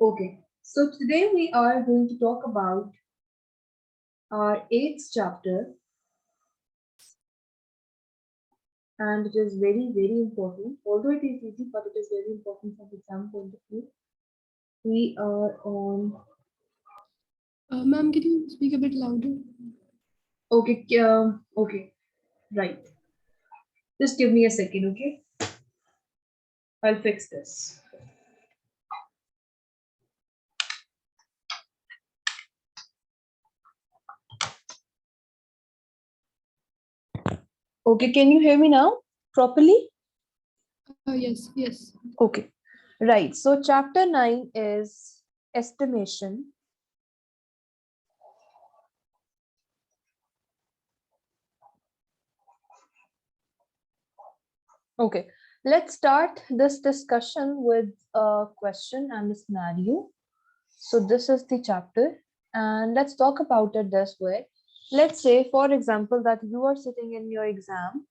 Okay, so today we are going to talk about our eighth chapter, and it is very, very important. Although it is easy, but it is very important from the exam point of view. We are on. Ma'am, can you speak a bit louder? Okay, okay, right. Just give me a second, okay? I'll fix this. Okay, can you hear me now properly? Yes. Okay, right. So, chapter 9 is estimation. Okay, let's start this discussion with a question and a scenario. So, this is the chapter, and let's talk about it this way. Let's say, for example, that you are sitting in your exam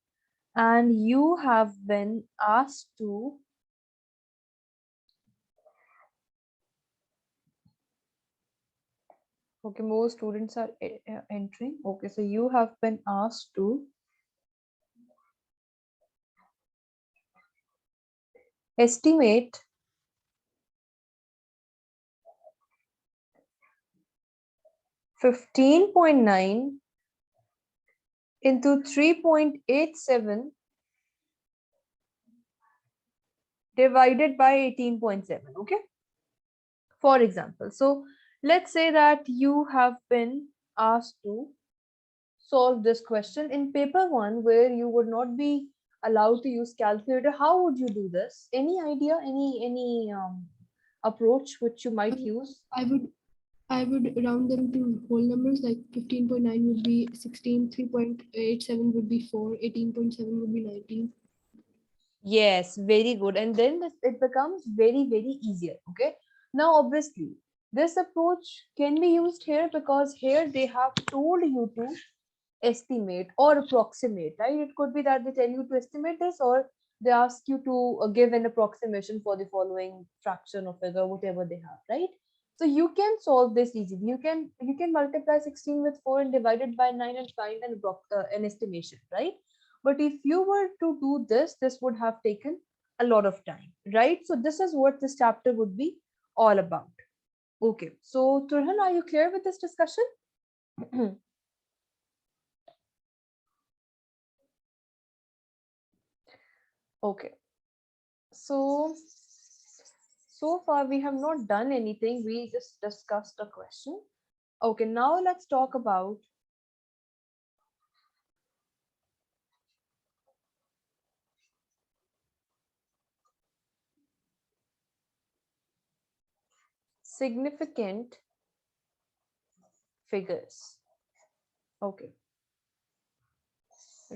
and you have been asked to okay, more students are entering. Okay, so you have been asked to estimate 15.9 into 3.87 divided by 18.7. Okay, for example, so let's say that you have been asked to solve this question in paper one, where you would not be allowed to use calculator. How would you do this? Any idea, any approach which you might use? I would round them to whole numbers, like 15.9 would be 16, 3.87 would be 4, 18.7 would be 19. Yes, very good. And then it becomes very, very easier. Okay. Now, obviously, this approach can be used here because here they have told you to estimate or approximate, right? It could be that they tell you to estimate this, or they ask you to give an approximation for the following fraction or figure, whatever they have, right? So you can solve this easily. You can multiply 16 with 4 and divide it by 9 and find an estimation, right? But if you were to do this, this would have taken a lot of time, right? So this is what this chapter would be all about. Okay, so Turhan, are you clear with this discussion? Okay, so far we have not done anything. We just discussed a question. Okay, now let's talk about significant figures. Okay,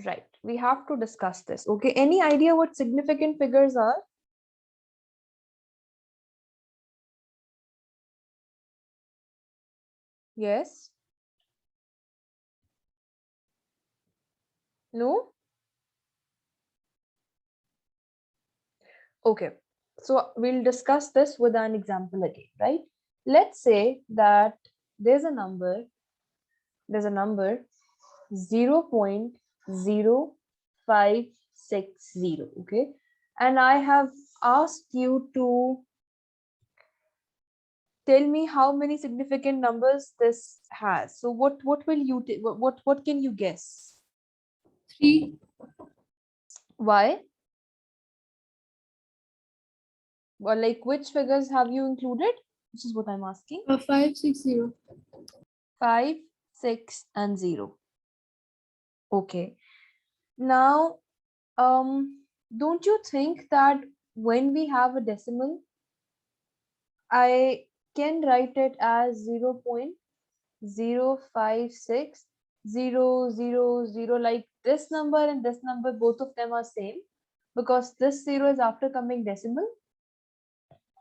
right. We have to discuss this. Okay, any idea what significant figures are? Yes? No? Okay, so we'll discuss this with an example again, right? Let's say that there's a number, there's a number 0.0560, okay? And I have asked you to tell me how many significant numbers this has. So what will you what can you guess? 3, Why? Well, like which figures have you included? Which is what I'm asking. 560. 5, 6, and 0. Okay. Now, don't you think that when we have a decimal, I can write it as 0.056000, like this number and this number, both of them are same, because this 0 is after coming decimal,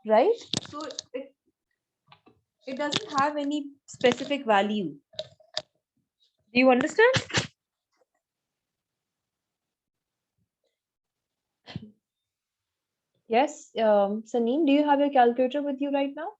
right? So it doesn't have any specific value. Do you understand? Yes, Saneem, do you have your calculator with you right now?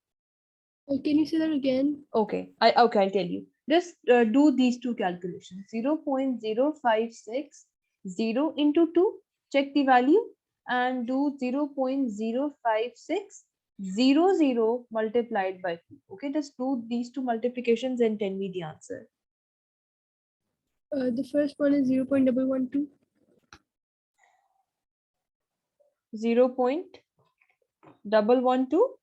Can you say that again? Okay, I'll tell you. Just do these two calculations. 0.0560 into 2, check the value, and do 0.0560 multiplied by 2. Okay, just do these two multiplications and tell me the answer. The first one is 0.112. 0.112.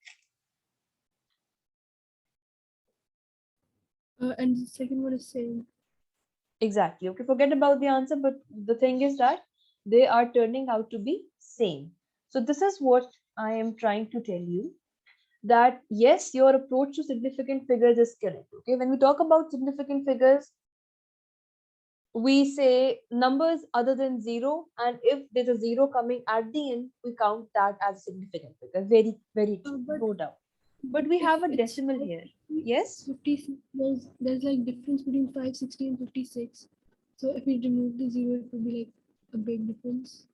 And the second one is same. Exactly. Okay, forget about the answer, but the thing is that they are turning out to be same. So this is what I am trying to tell you, that yes, your approach to significant figures is correct. Okay, when we talk about significant figures, we say numbers other than zero, and if there's a zero coming at the end, we count that as a significant figure. Very, very true, But no doubt. But we if have a it's decimal here. 560, Yes. 56, there's like difference between 560 and 56. So if we remove the zero, it would be like a big difference.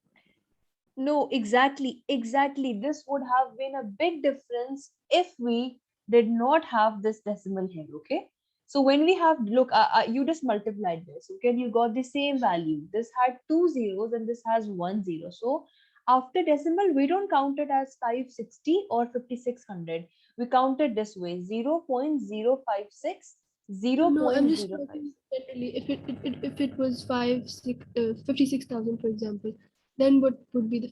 No, exactly. This would have been a big difference if we did not have this decimal here, okay? So when we have, look, you just multiplied this, okay? And you got the same value. This had two zeros and this has one zero. So after decimal, we don't count it as 560 or 5600. We count it this way, 0.056, No, I'm just 0.056. talking generally. If it was 56,000, for example, then what would be the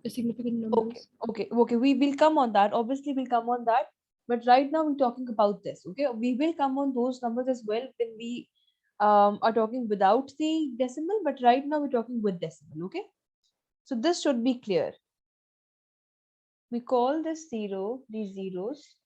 significant Okay, numbers? okay. We will come on that. Obviously, we'll come on that. But right now, we're talking about this. Okay, we will come on those numbers as well when we are talking without the decimal. But right now, we're talking with decimal. Okay, so this should be clear. We call this zero, these zeros,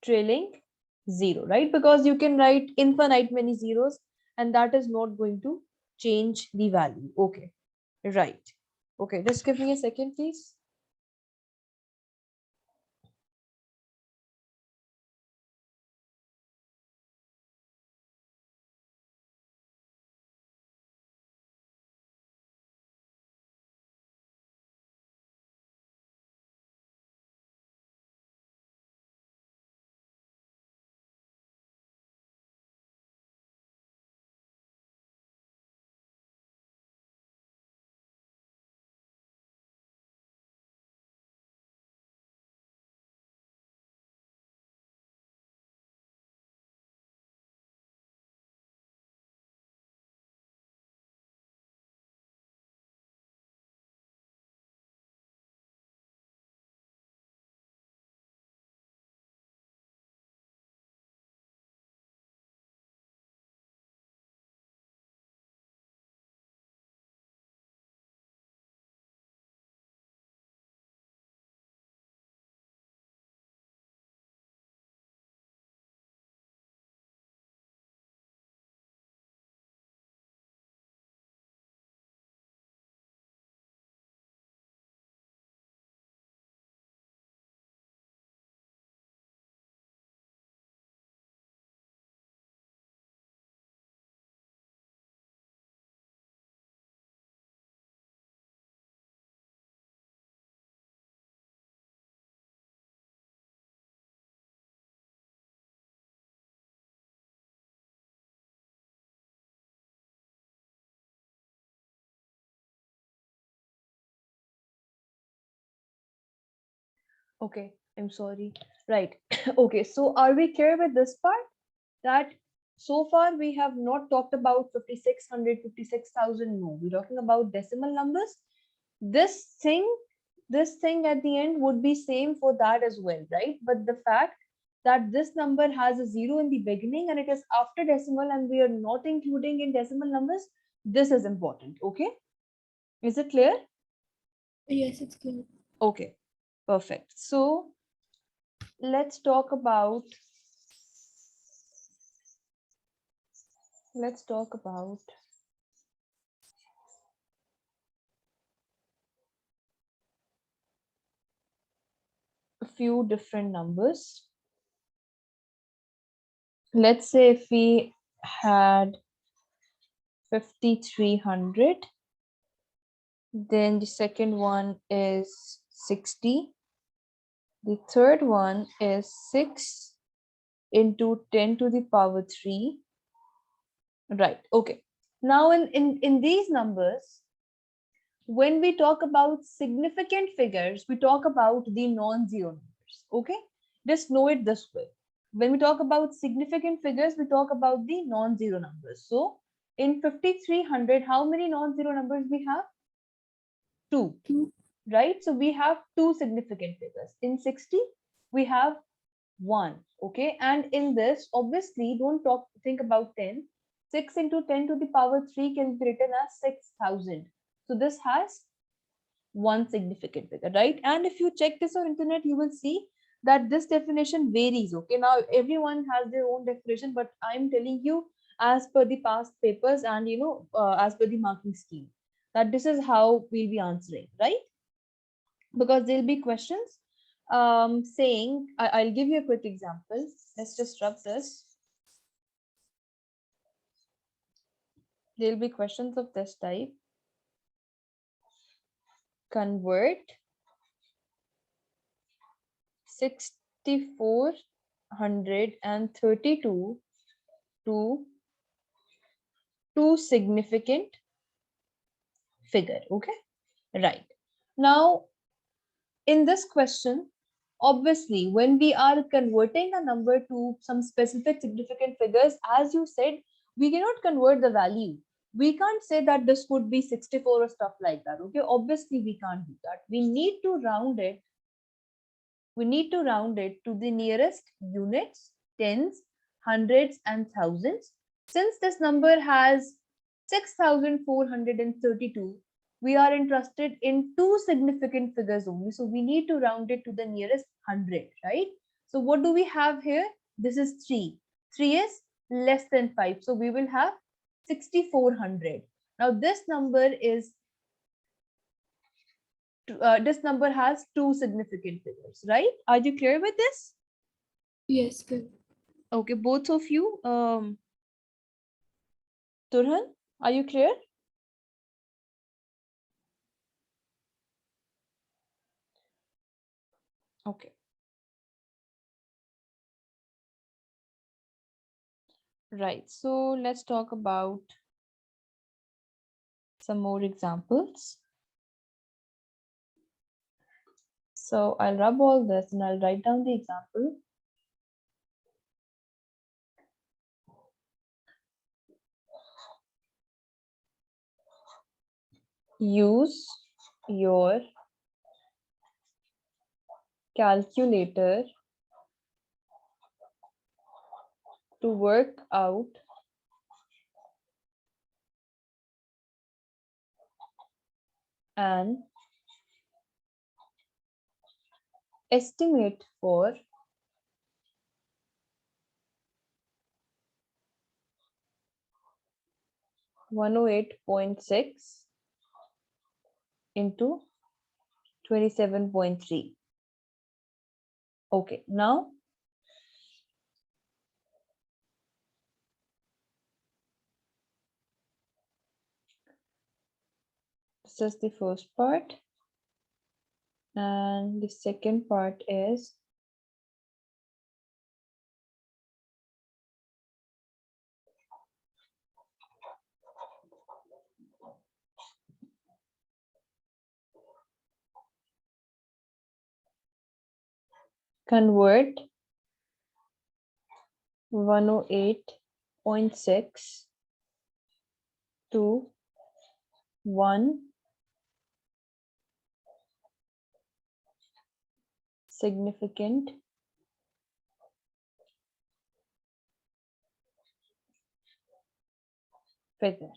trailing zero, right? Because you can write infinite many zeros, and that is not going to change the value. Okay, right. Okay, just give me a second, please. Okay, I'm sorry. Right. Okay, so are we clear with this part? That so far we have not talked about 5600, 56,000. No, we're talking about decimal numbers. This thing, this thing at the end would be same for that as well, right? But the fact that this number has a zero in the beginning and it is after decimal and we are not including in decimal numbers, this is important. Okay, is it clear? Yes, it's clear. Okay, perfect. So let's talk about let's talk about a few different numbers. Let's say if we had 5300 Then the second one is 60. The third one is 6 into 10 to the power 3. Right, okay. Now in these numbers, when we talk about significant figures, we talk about the non-zero numbers. Okay, just know it this way. When we talk about significant figures, we talk about the non-zero numbers. So in 5300, how many non-zero numbers we have? Two, Two. right? So we have two significant figures. In 60, we have one. Okay, and in this, obviously, don't think about 10. 6 into 10 to the power 3 can be written as 6000. So this has one significant figure, right? And if you check this on internet, you will see that this definition varies. Okay, now everyone has their own definition, but I'm telling you as per the past papers and as per the marking scheme, that this is how we'll be answering, right? Because there'll be questions saying, I'll give you a quick example. Let's just rub this. There'll be questions of this type. Convert 6432 to two significant figure. Okay, right. Now in this question, obviously when we are converting a number to some specific significant figures, as you said, we cannot convert the value. We can't say that this would be 64 or stuff like that. Okay, obviously we can't do that. We need to round it to the nearest units, tens, hundreds, and thousands. Since this number has 6432, we are interested in two significant figures only. So we need to round it to the nearest 100, right? So what do we have here? This is 3. 3 is less than 5. So we will have 6400. Now this number has two significant figures, right? Are you clear with this? Yes, good. Okay, both of you. Turhan, are you clear? Okay, right. So let's talk about some more examples. So I'll rub all this and I'll write down the example. Use your calculator to work out an estimate for 108.6 into 27.3. Okay, now this is the first part, and the second part is convert 108.6 to one significant figure.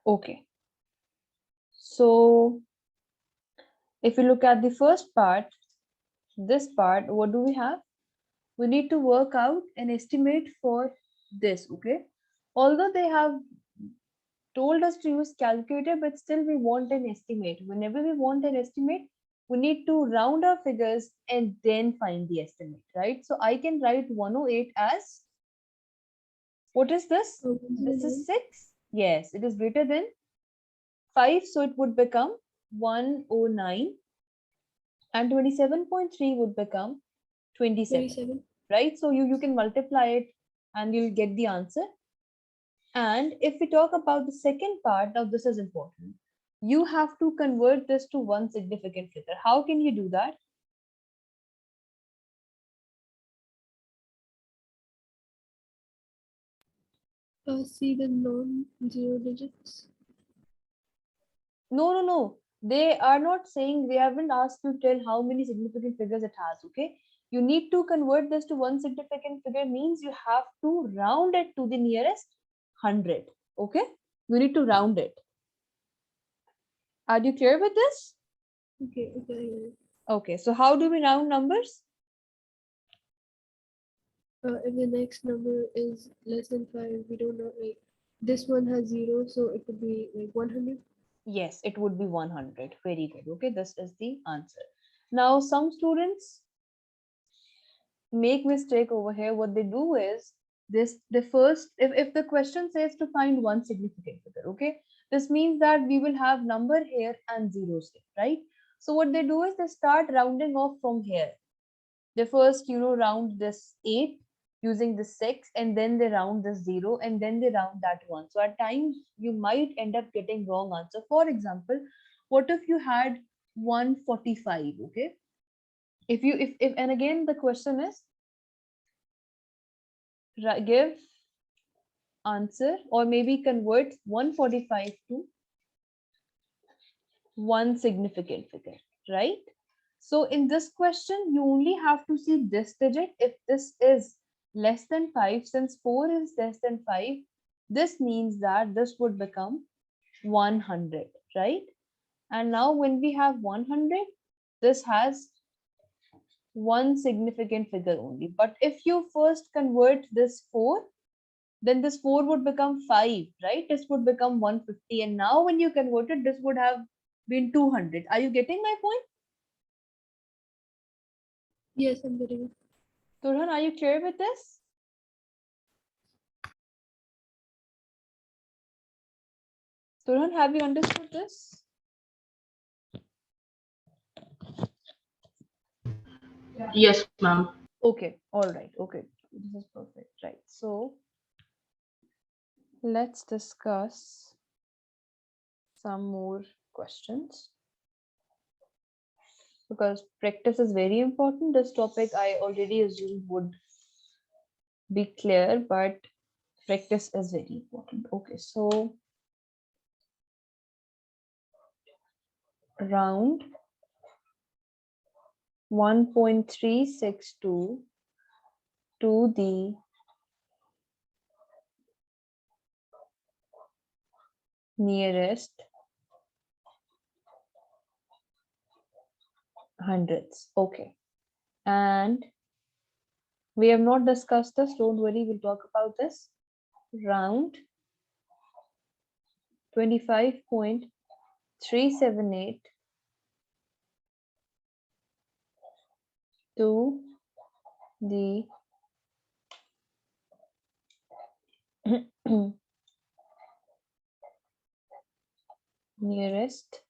Okay, so if you look at the first part, this part, what do we have? We need to work out an estimate for this. Okay, although they have told us to use calculator, but still we want an estimate. Whenever we want an estimate, we need to round our figures and then find the estimate, right? So I can write 108 as, what is this? This is 6. Yes, it is greater than 5, so it would become 109, and 27.3 would become 27, 27. right? So you can multiply it and you'll get the answer. And if we talk about the second part, now this is important. You have to convert this to one significant figure. How can you do that? See the non-zero digits. No, no, no. They are not saying, they haven't asked you to tell how many significant figures it has, okay? You need to convert this to one significant figure, means you have to round it to the nearest 100, okay? You need to round it. Are you clear with this? Okay, okay. Okay, so how do we round numbers? If the next number is less than 5, we don't know, like, this one has 0, so it would be like 100. Yes, it would be 100. Very good. Okay, this is the answer. Now, some students make mistake over here. What they do is this, the first, if the question says to find one significant figure, okay, this means that we will have number here and zeros here, right? So what they do is they start rounding off from here. They first, round this 8 using the 6, and then they round this 0, and then they round that 1. So at times you might end up getting wrong answer. For example, what if you had 145? Okay, if and again the question is, give answer, or maybe convert 145 to one significant figure, right? So in this question, you only have to see this digit. If this is less than 5, since 4 is less than 5, this means that this would become 100, right? And now when we have 100, this has one significant figure only. But if you first convert this 4, then this 4 would become 5, right? This would become 150. And now when you convert it, this would have been 200. Are you getting my point? Yes, I'm getting it. Turhan, are you clear with this? Turhan, have you understood this? Yes, ma'am. Okay, all right, okay. This is perfect, right? So let's discuss some more questions, because practice is very important. This topic I already assumed would be clear, but practice is very important. Okay, so round 1.362 to the nearest hundreds. Okay, and we have not discussed this. Don't worry, we'll talk about this. Round 25.378 to the nearest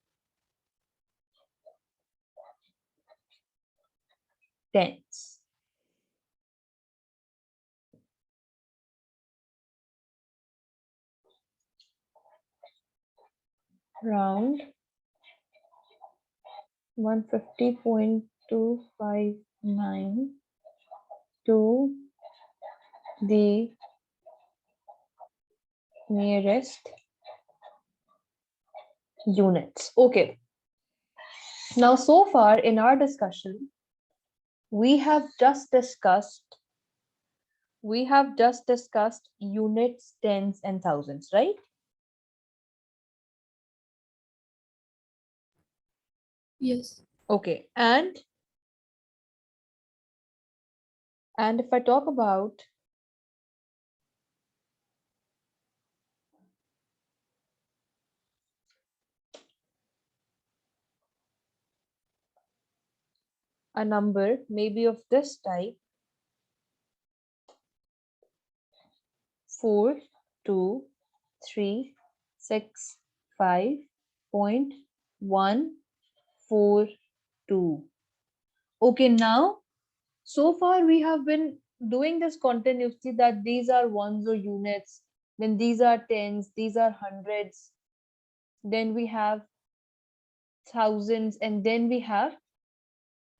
tens. Round 150.259 to the nearest units. Okay. Now, so far in our discussion, we have just discussed units, tens, and thousands, right? Yes. Okay. And if I talk about a number maybe of this type, 4, 2, 3, 6, 5, 0.142. Okay, now so far we have been doing this continuously that these are ones or units, then these are tens, these are hundreds, then we have thousands, and then we have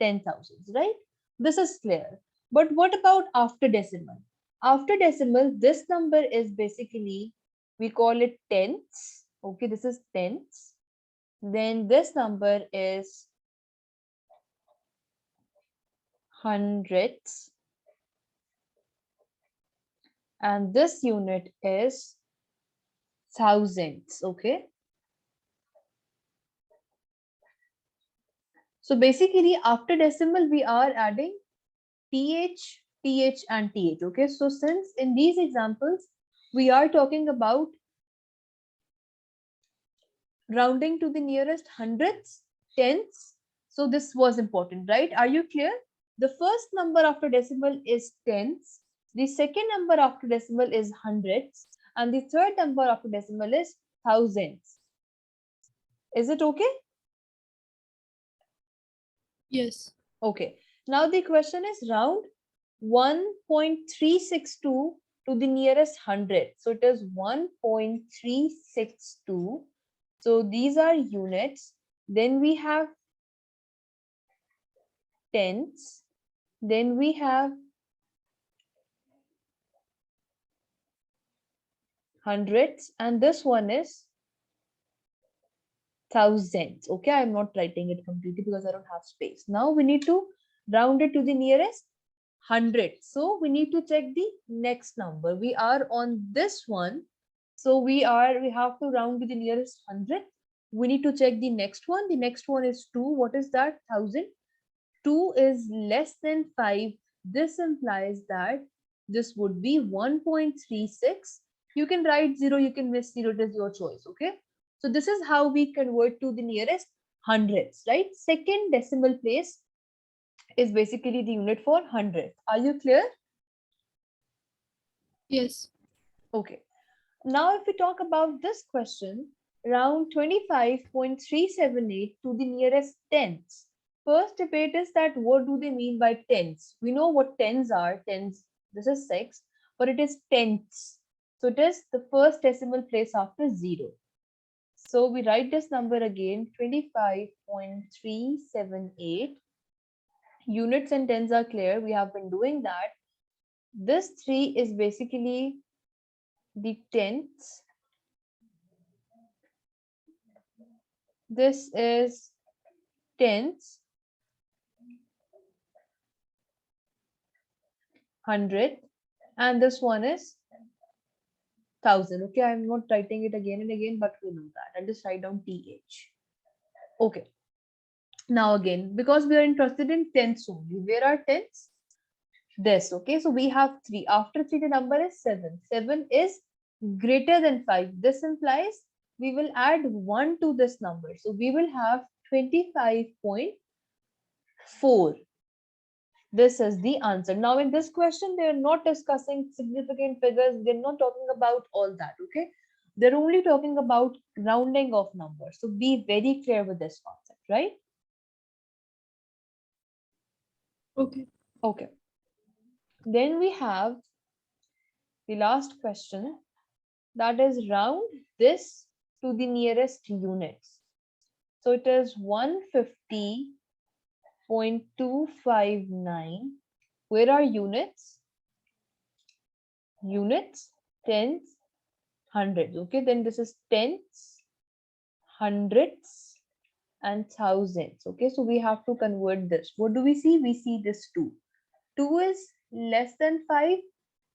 10,000s, right? This is clear. But what about after decimal? After decimal, this number is basically, we call it tenths. Okay, this is tenths. Then this number is hundredths. And this unit is thousandths. Okay. So basically, after decimal, we are adding th, and th. Okay. So since in these examples, we are talking about rounding to the nearest hundredths, tenths. So this was important, right? Are you clear? The first number after decimal is tenths. The second number after decimal is hundredths. And the third number after decimal is thousands. Is it okay? Yes. Okay. Now the question is round 1.362 to the nearest hundred. So it is 1.362. So these are units. Then we have tenths. Then we have hundreds, and this one is thousands. Okay, I'm not writing it completely because I don't have space. Now we need to round it to the nearest hundred. So we need to check the next number. We are on this one. So we have to round to the nearest hundred. We need to check the next one. The next one is 2. What is that? 1000. 2 is less than 5. This implies that this would be 1.36. You can write 0, you can miss 0, it is your choice. Okay. So this is how we convert to the nearest hundreds, right? Second decimal place is basically the unit for hundred. Are you clear? Yes. Okay. Now, if we talk about this question, round 25.378 to the nearest tenths. First debate is that what do they mean by tenths? We know what tens are. Tens, this is 6, but it is tenths. So it is the first decimal place after 0. So we write this number again, 25.378. Units and tens are clear. We have been doing that. This 3 is basically the tenths. This is tenths, hundred, and this one is thousand. Okay, I'm not writing it again and again, but we know that. I'll just write down th. Okay. Now again, because we are interested in tenths only, where are tenths? This. Okay, so we have 3. After 3, the number is 7. 7 is greater than 5. This implies we will add 1 to this number. So we will have 25.4. This is the answer. Now, in this question, they're not discussing significant figures. They're not talking about all that, okay? They're only talking about rounding of numbers. So be very clear with this concept, right? Okay. Okay. Then we have the last question, that is round this to the nearest units. So it is 150.259. Where are units? Units, tens, hundreds. Okay, then this is tens, hundreds, and thousands. Okay, so we have to convert this. What do we see? We see this 2. 2 is less than 5.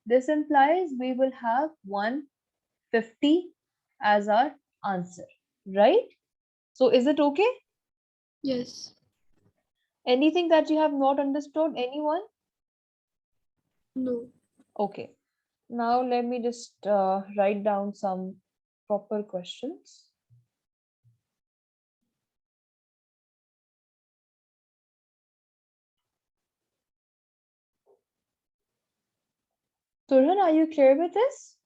This implies we will have 150 as our answer, right? So is it okay? Yes. Anything that you have not understood? Anyone? No. Okay. Now let me just write down some proper questions. Turhan, are you clear with this?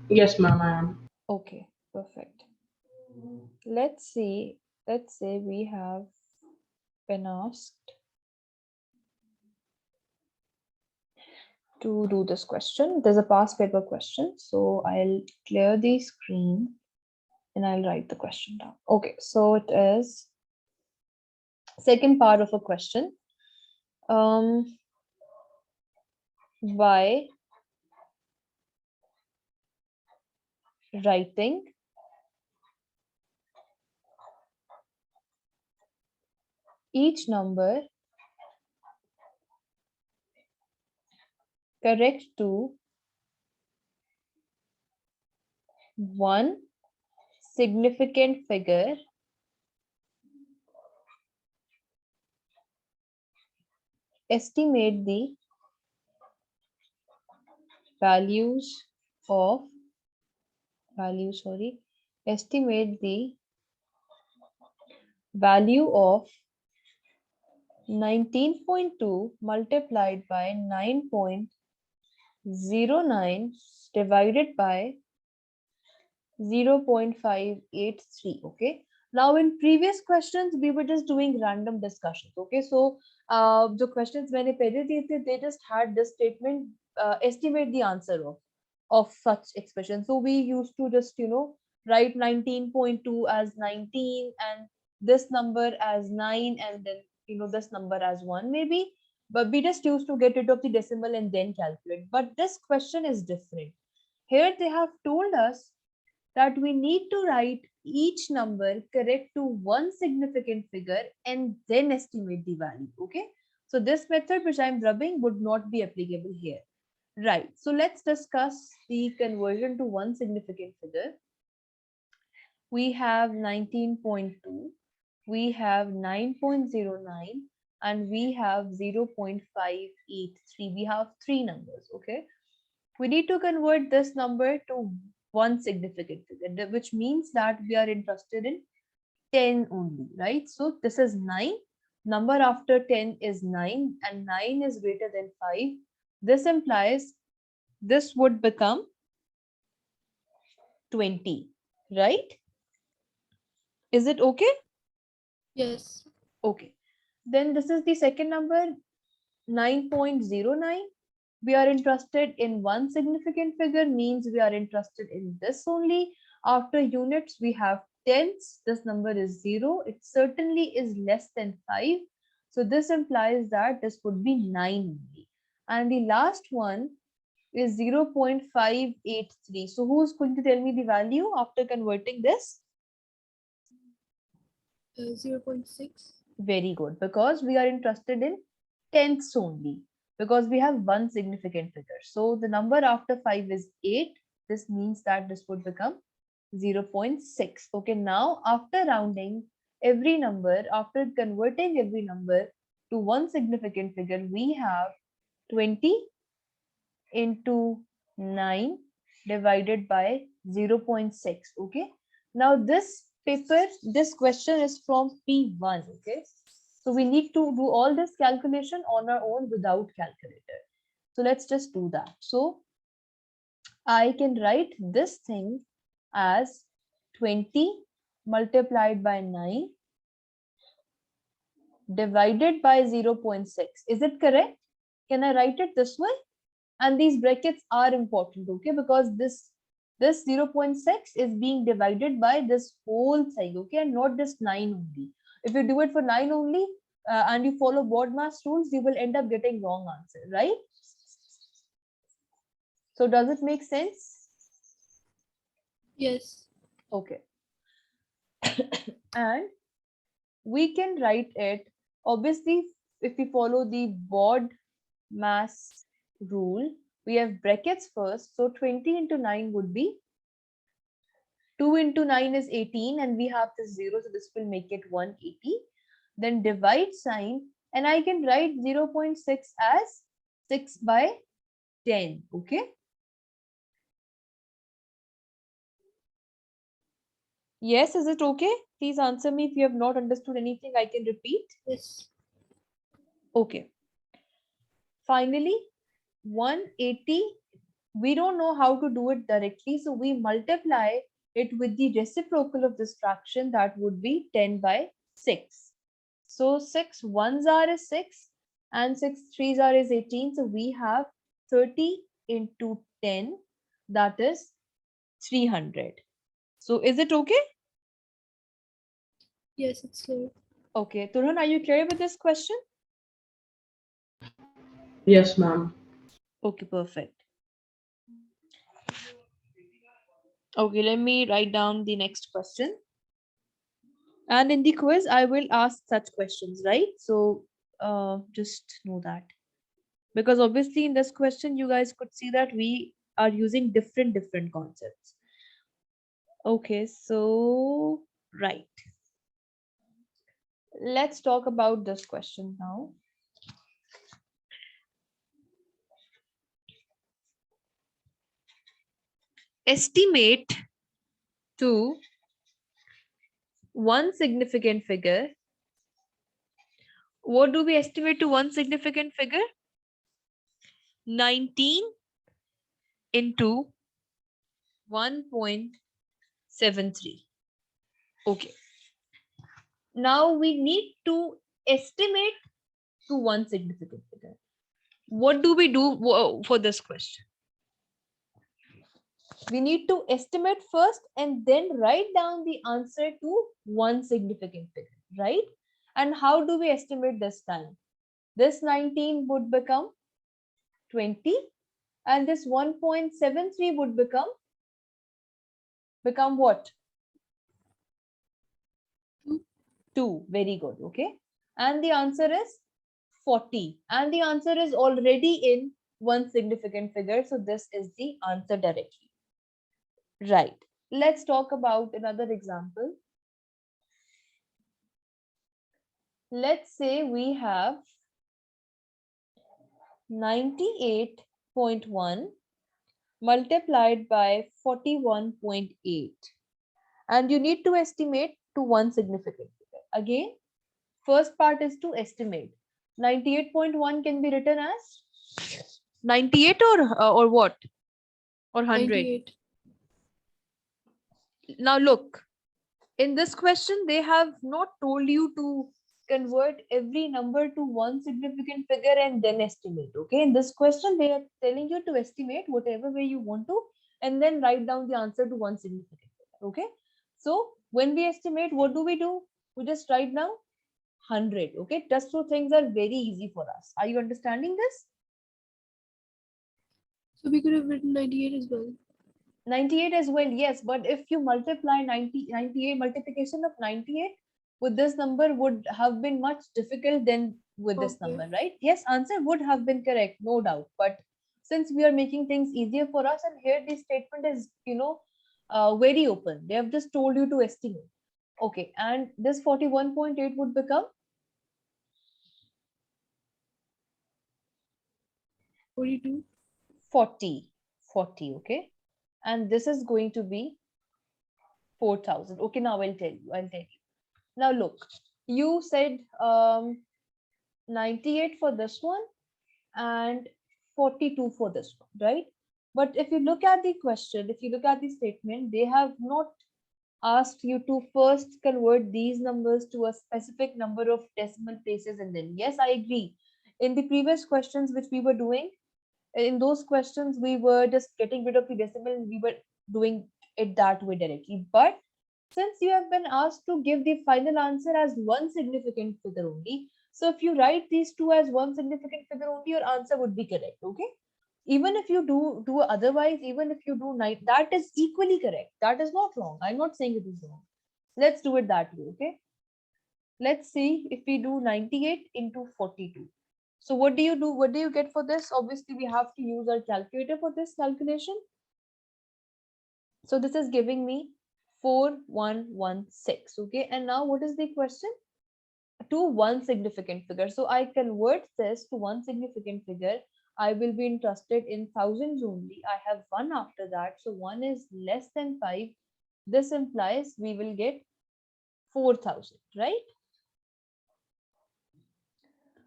Yes, ma'am, I am. Okay, perfect. Let's see. Let's say we have been asked to do this question. There's a past paper question, so I'll clear the screen and I'll write the question down. Okay, so it is second part of a question. By writing each number correct to one significant figure, estimate the values of estimate the value of 19.2 multiplied by 9.09 divided by 0.583. Okay, now in previous questions we were just doing random discussions. Okay, so the questions मैंने पहले दिए थे, they just had this statement, estimate the answer of such expression. So we used to just write 19.2 as 19 and this number as 9 and then this number as 1 maybe, but we just used to get rid of the decimal and then calculate. But this question is different. Here they have told us that we need to write each number correct to one significant figure and then estimate the value. Okay, so this method which I'm rubbing would not be applicable here. Right, so let's discuss the conversion to one significant figure. We have 19.2, we have 9.09, and we have 0.583. We have three numbers. Okay, we need to convert this number to one significant figure, which means that we are interested in 10 only, right? So this is 9. Number after 10 is 9 and 9 is greater than 5. This implies this would become 20, right? Is it okay? Yes. Okay. Then this is the second number, 9.09. We are interested in one significant figure, means we are interested in this only. After units, we have tens. This number is 0. It certainly is less than 5. So this implies that this would be 9 only. And the last one is 0.583. So who's going to tell me the value after converting this? 0.6. Very good, because we are interested in tenths only, because we have one significant figure. So the number after 5 is 8. This means that this would become 0.6. Okay, now after rounding every number, after converting every number to one significant figure, we have 20 into 9 divided by 0.6. Okay, now this question is from P1. Okay, so we need to do all this calculation on our own without calculator. So let's just do that. So I can write this thing as 20 multiplied by 9 divided by 0.6. Is it correct? Can I write it this way? And these brackets are important, okay, because this 0.6 is being divided by this whole thing, okay, and not just 9 only. If you do it for 9 only and you follow board mass rules, you will end up getting wrong answer, right? So does it make sense? Yes. Okay. And we can write it, obviously, if we follow the board mass rule, we have brackets first. So 20 into 9 would be 2 into 9 is 18 and we have this 0, so this will make it 180. Then divide sign and I can write 0.6 as 6 by 10. Okay. Yes, is it okay? Please answer me if you have not understood anything. I can repeat. Yes. Okay. Finally, 180. We don't know how to do it directly, so we multiply it with the reciprocal of this fraction, that would be 10 by 6. So 6 ones are is 6 and 6 threes are is 18. So we have 30 into 10, that is 300. So is it okay? Yes, it's clear. Okay, Turhan, are you clear with this question? Yes, ma'am. Okay, perfect. Okay, let me write down the next question. And in the quiz, I will ask such questions, right? So just know that. Because obviously in this question, you guys could see that we are using different concepts. Okay, so right. Let's talk about this question now. Estimate to one significant figure. What do we estimate to one significant figure? 19 into 1.73. Okay. Now we need to estimate to one significant figure. What do we do for this question? We need to estimate first and then write down the answer to one significant figure, right? And how do we estimate this time? This 19 would become 20 and this 1.73 would become what? 2. 2. Very good. Okay. And the answer is 40. And the answer is already in one significant figure. So this is the answer directly. Right. Let's talk about another example. Let's say we have 98.1 multiplied by 41.8. And you need to estimate to one significant figure. Again, first part is to estimate. 98.1 can be written as 98 or what? Or 100. 98. Now look, in this question, they have not told you to convert every number to one significant figure and then estimate. Okay, in this question, they are telling you to estimate whatever way you want to and then write down the answer to one significant figure. Okay, so when we estimate, what do? We just write down 100. Okay, just so things are very easy for us. Are you understanding this? So we could have written 98 as well. 98 as well, yes, but if you multiply 98, multiplication of 98 with this number would have been much difficult than with this Okay. number, right? Yes, answer would have been correct, no doubt. But since we are making things easier for us, and here the statement is, very open. They have just told you to estimate. Okay, and this 41.8 would become 42. 40. Okay, and this is going to be 4,000. Okay, now I'll tell you. Now look, you said 98 for this one and 42 for this one, right? But if you look at the question, if you look at the statement, they have not asked you to first convert these numbers to a specific number of decimal places and then. Yes, I agree. In the previous questions which we were doing, in those questions, we were just getting rid of the decimal and we were doing it that way directly. But since you have been asked to give the final answer as one significant figure only, so if you write these two as one significant figure only, your answer would be correct. Okay. Even if you do otherwise, even if you do nine, that is equally correct. That is not wrong. I'm not saying it is wrong. Let's do it that way. Okay. Let's see if we do 98 into 42. So what do you do? What do you get for this? Obviously, we have to use our calculator for this calculation. So this is giving me 4116. Okay. And now what is the question? To one significant figure. So I convert this to one significant figure. I will be interested in thousands only. I have one after that. So one is less than 5. This implies we will get 4,000, right?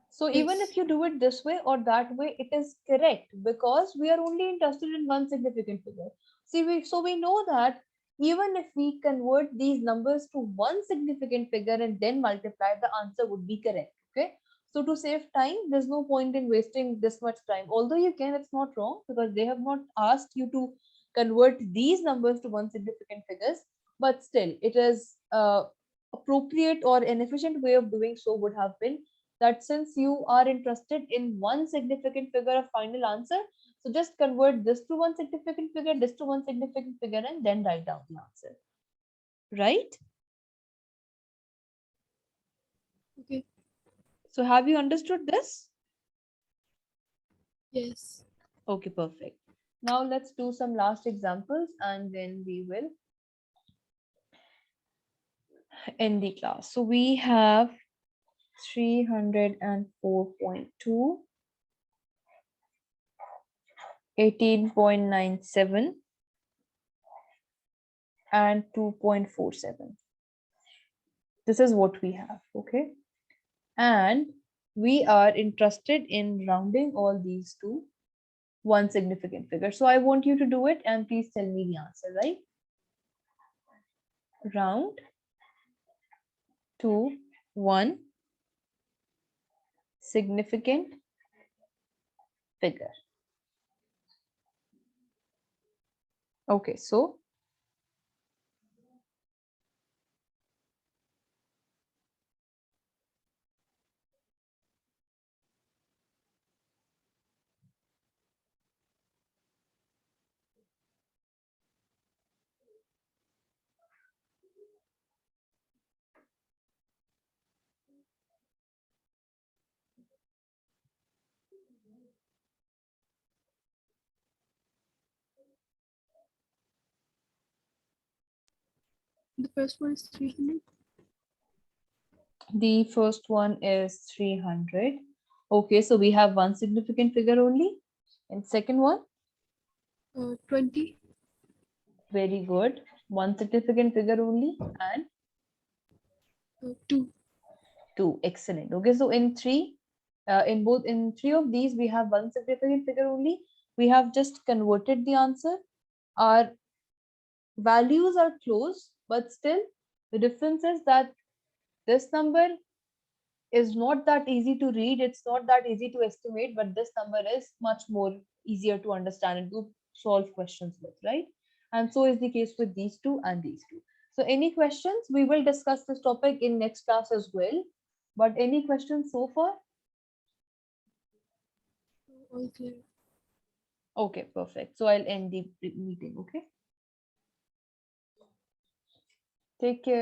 So even if Yes. you do it this way or that way, it is correct because we are only interested in one significant figure. So we know that Even if we convert these numbers to one significant figure and then multiply, the answer would be correct. Okay. So to save time, there's no point in wasting this much time. Although you can, it's not wrong because they have not asked you to convert these numbers to one significant figures. But still, it is appropriate or an efficient way of doing so would have been that since you are interested in one significant figure of final answer, so just convert this to one significant figure, this to one significant figure, and then write down the answer. Right? Okay. So have you understood this? Yes. Okay, perfect. Now let's do some last examples and then we will end the class. So we have 304.2, 18.97, and 2.47. This is what we have, okay? And we are interested in rounding all these to one significant figure. So I want you to do it and please tell me the answer, right? Round to one significant figure. Okay, so The first one is 300. the first one is 300. Okay, so we have one significant figure only. And second one, 20. very good. One significant figure only and 2. two. Excellent. Okay, so in three of these, we have one significant figure only. We have just converted the answer. Our values are close, but still the difference is that this number is not that easy to read, it's not that easy to estimate, but this number is much more easier to understand and to solve questions with, right? And so is the case with these two and these two. So any questions? We will discuss this topic in next class as well. But any questions so far? All clear. Okay, perfect. So I'll end the meeting, okay? Take care.